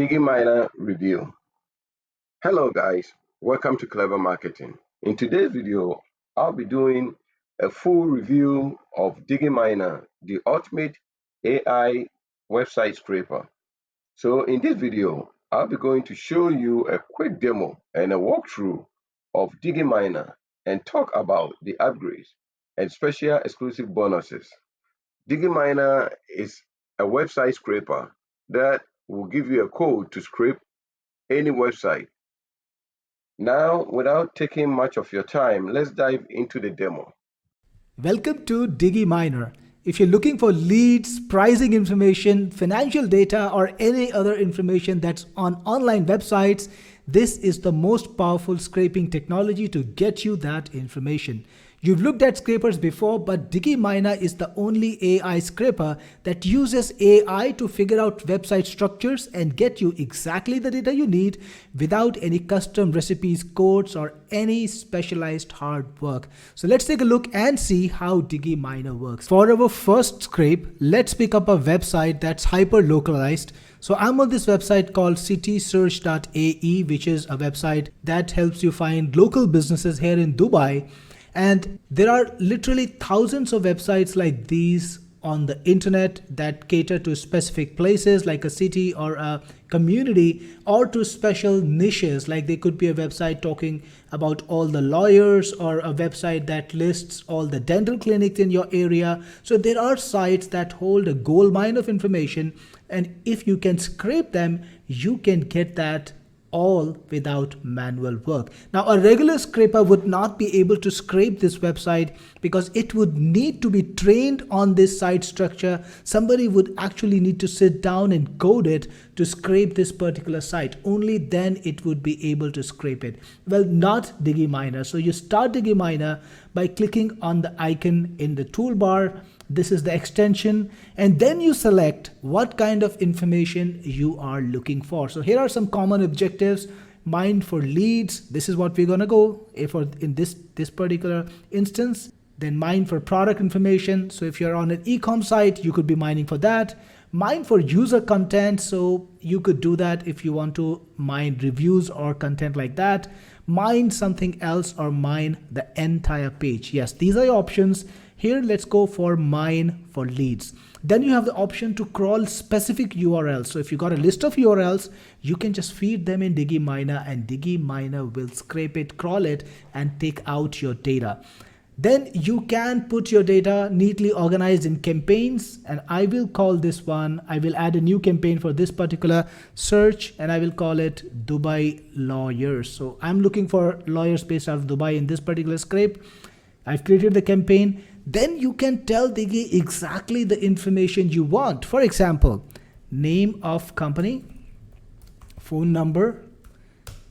Diggy Miner review. Hello guys, welcome to Clever Marketing. In today's video, I'll be doing a full review of Diggy Miner, the ultimate AI website scraper. So in this video, I'll be going to show you a quick demo and a walkthrough of Diggy Miner and talk about the upgrades and special exclusive bonuses. Diggy Miner is a website scraper that will give you a code to scrape any website. Now, without taking much of your time, let's dive into the demo. Welcome to Diggy Miner. If you're looking for leads, pricing information, financial data, or any other information that's on online websites, this is the most powerful scraping technology to get you that information. You've looked at scrapers before, but Diggy Miner is the only AI scraper that uses AI to figure out website structures and get you exactly the data you need without any custom recipes, codes, or any specialized hard work. So let's take a look and see how Diggy Miner works. For our first scrape, let's pick up a website that's hyper localized. So I'm on this website called citysearch.ae, which is a website that helps you find local businesses here in Dubai. And there are literally thousands of websites like these on the internet that cater to specific places like a city or a community, or to special niches, like they could be a website talking about all the lawyers, or a website that lists all the dental clinics in your area. So there are sites that hold a gold mine of information, and if you can scrape them, you can get that all without manual work. Now, a regular scraper would not be able to scrape this website because it would need to be trained on this site structure. Somebody would actually need to sit down and code it to scrape this particular site. Only then it would be able to scrape it. Well, not Diggy Miner. So you start Diggy Miner by clicking on the icon in the toolbar. This is the extension, and then you select what kind of information you are looking for. So here are some common objectives. Mine for leads, this is what we're gonna go for in this particular instance. Then mine for product information. So if you're on an e-com site, you could be mining for that. Mine for user content, so you could do that if you want to mine reviews or content like that. Mine something else, or mine the entire page. Yes, these are your options. Here, let's go for mine for leads. Then you have the option to crawl specific URLs. So if you got a list of URLs, you can just feed them in Diggy Miner, and Diggy Miner will scrape it, crawl it, and take out your data. Then you can put your data neatly organized in campaigns, and I will call this one, I will add a new campaign for this particular search, and I will call it Dubai Lawyers. So I'm looking for lawyers based out of Dubai in this particular scrape. I've created the campaign. Then you can tell Diggy exactly the information you want. For example, name of company, phone number,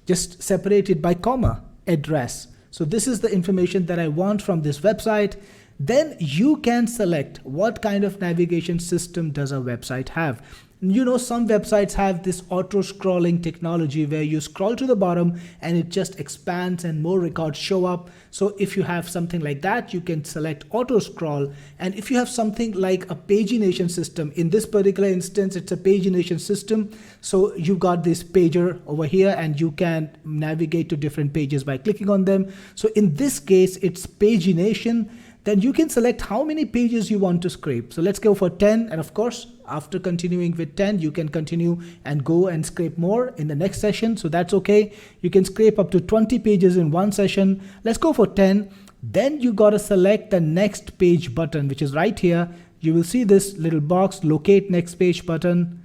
just separated by comma, address. So this is the information that I want from this website. Then you can select what kind of navigation system does a website have. You know, some websites have this auto scrolling technology where you scroll to the bottom and it just expands and more records show up. So if you have something like that, you can select auto scroll. And if you have something like a pagination system, in this particular instance, it's a pagination system. So you've got this pager over here and you can navigate to different pages by clicking on them. So in this case, it's pagination. Then you can select how many pages you want to scrape. So let's go for 10. And of course, after continuing with 10, you can continue and go and scrape more in the next session. So that's okay. You can scrape up to 20 pages in one session. Let's go for 10. Then you got to select the next page button, which is right here. You will see this little box, locate next page button.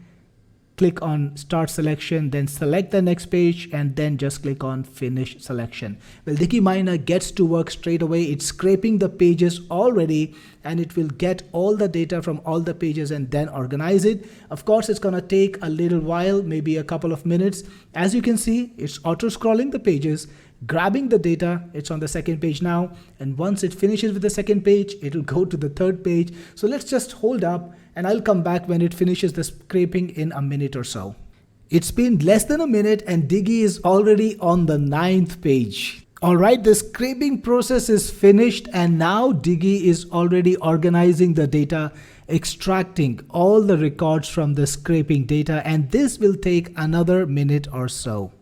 Click on start selection, then select the next page, and then just click on finish selection. Well, Diggy Miner gets to work straight away. It's scraping the pages already, and it will get all the data from all the pages and then organize it. Of course, it's gonna take a little while, maybe a couple of minutes. As you can see, it's auto scrolling the pages, grabbing the data. It's on the second page now, and once it finishes with the second page, it will go to the third page. So let's just hold up, and I'll come back when it finishes the scraping in a minute or so. It's been less than a minute and Diggy is already on the 9th page. Alright, the scraping process is finished, and now Diggy is already organizing the data extracting all the records from the scraping data, and this will take another minute or so.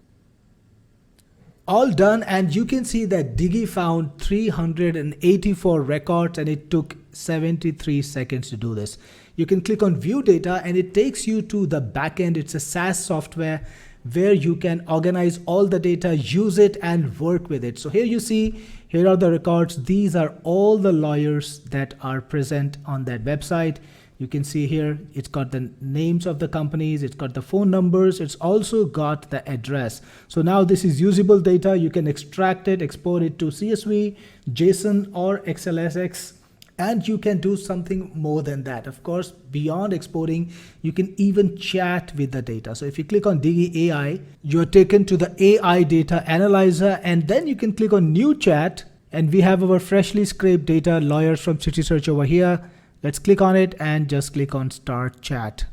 All done, and you can see that Diggy found 384 records and it took 73 seconds to do this. You can click on view data and it takes you to the backend. It's a SaaS software where you can organize all the data, use it and work with it. So here you see, here are the records. These are all the lawyers that are present on that website. You can see here, it's got the names of the companies, it's got the phone numbers, it's also got the address. So now this is usable data. You can extract it, export it to CSV, JSON or XLSX, and you can do something more than that. Of course, beyond exporting, you can even chat with the data. So if you click on Diggy AI, you're taken to the AI data analyzer, and then you can click on new chat, and we have our freshly scraped data, lawyers from City Search over here. Let's click on it and just click on start chat.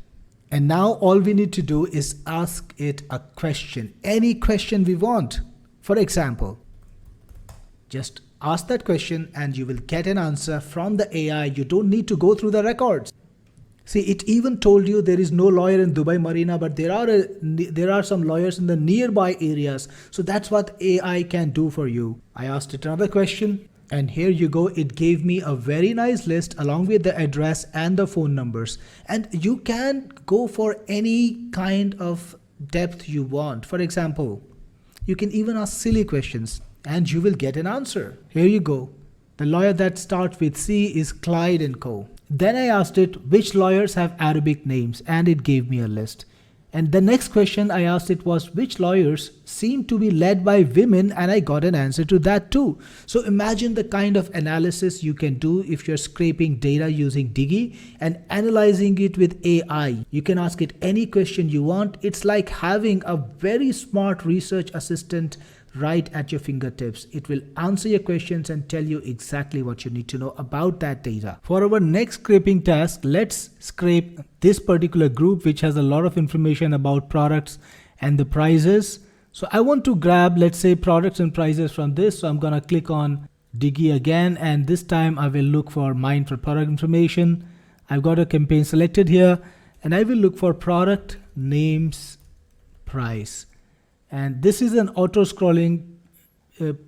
And now all we need to do is ask it a question, any question we want. For example, just ask that question and you will get an answer from the AI. You don't need to go through the records. See, it even told you there is no lawyer in Dubai Marina, but there are some lawyers in the nearby areas. So that's what AI can do for you. I asked it another question. And here you go, it gave me a very nice list along with the address and the phone numbers. And you can go for any kind of depth you want. For example, you can even ask silly questions and you will get an answer. Here you go. The lawyer that starts with C is Clyde and Co. Then I asked it which lawyers have Arabic names and it gave me a list. And the next question I asked it was which lawyers seem to be led by women, and I got an answer to that too. So imagine the kind of analysis you can do if you're scraping data using Diggy and analyzing it with AI. You can ask it any question you want. It's like having a very smart research assistant right at your fingertips. It will answer your questions and tell you exactly what you need to know about that data. For our next scraping task, let's scrape this particular group which has a lot of information about products and the prices. So I want to grab, let's say, products and prices from this. So I'm gonna click on Diggy again, and this time I will look for mine for product information. I've got a campaign selected here and I will look for product names price. And this is an auto scrolling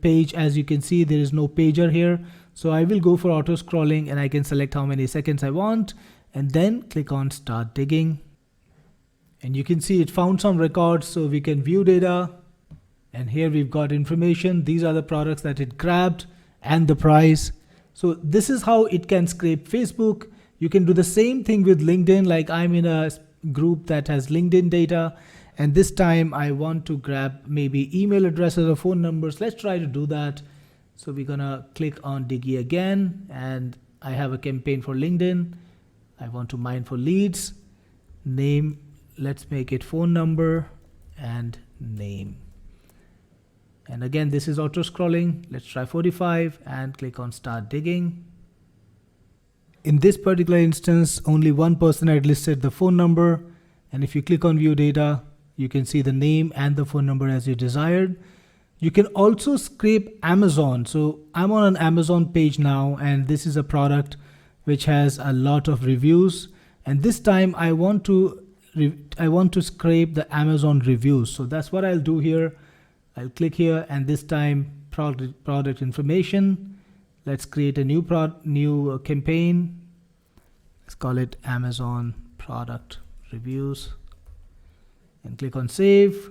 page. As you can see, there is no pager here. So I will go for auto scrolling and I can select how many seconds I want and then click on start digging. And you can see it found some records, so we can view data. And here we've got information. These are the products that it grabbed and the price. So this is how it can scrape Facebook. You can do the same thing with LinkedIn. Like I'm in a group that has LinkedIn data. And this time I want to grab maybe email addresses or phone numbers. Let's try to do that. So we're gonna click on Diggy again, and I have a campaign for LinkedIn. I want to mine for leads, name, let's make it phone number and name. And again, this is auto scrolling. Let's try 45 and click on start digging. In this particular instance, only one person had listed the phone number. And if you click on view data, you can see the name and the phone number as you desired. You can also scrape Amazon. So I'm on an Amazon page now, and this is a product which has a lot of reviews. And this time I want to scrape the Amazon reviews. So that's what I'll do here. I'll click here, and this time product information. Let's create a new campaign. Let's call it Amazon product reviews. And click on save,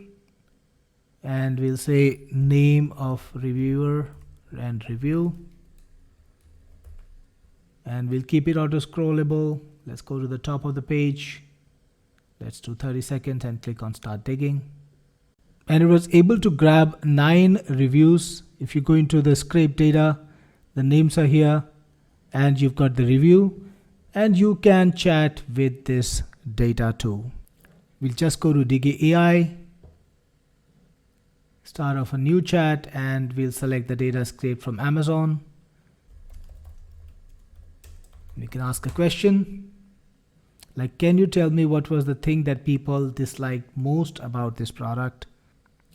and we'll say name of reviewer and review, and we'll keep it auto scrollable. Let's go to the top of the page. Let's do 30 seconds and click on start digging. And it was able to grab 9 reviews. If you go into the scrape data, the names are here and you've got the review, and you can chat with this data too. We'll just go to Diggy AI, start off a new chat, and we'll select the data scraped from Amazon. We can ask a question like, can you tell me what was the thing that people disliked most about this product?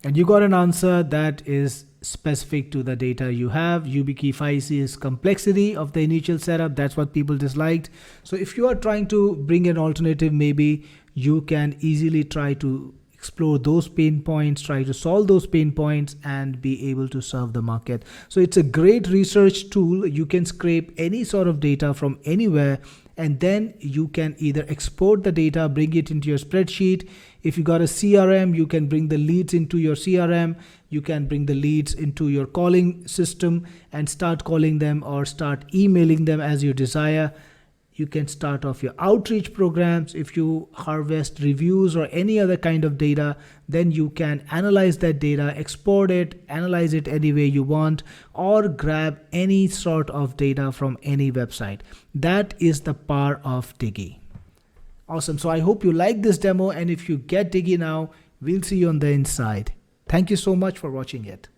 And you got an answer that is specific to the data you have. YubiKey 5C is complexity of the initial setup. That's what people disliked. So if you are trying to bring an alternative, maybe you can easily try to explore those pain points, try to solve those pain points, and be able to serve the market. So it's a great research tool. You can scrape any sort of data from anywhere, and then you can either export the data, bring it into your spreadsheet. If you got a CRM, you can bring the leads into your CRM. You can bring the leads into your calling system and start calling them or start emailing them as you desire. You can start off your outreach programs. If you harvest reviews or any other kind of data, then you can analyze that data, export it, analyze it any way you want, or grab any sort of data from any website. That is the power of Diggy. Awesome. So I hope you like this demo, and if you get Diggy now, we'll see you on the inside. Thank you so much for watching it.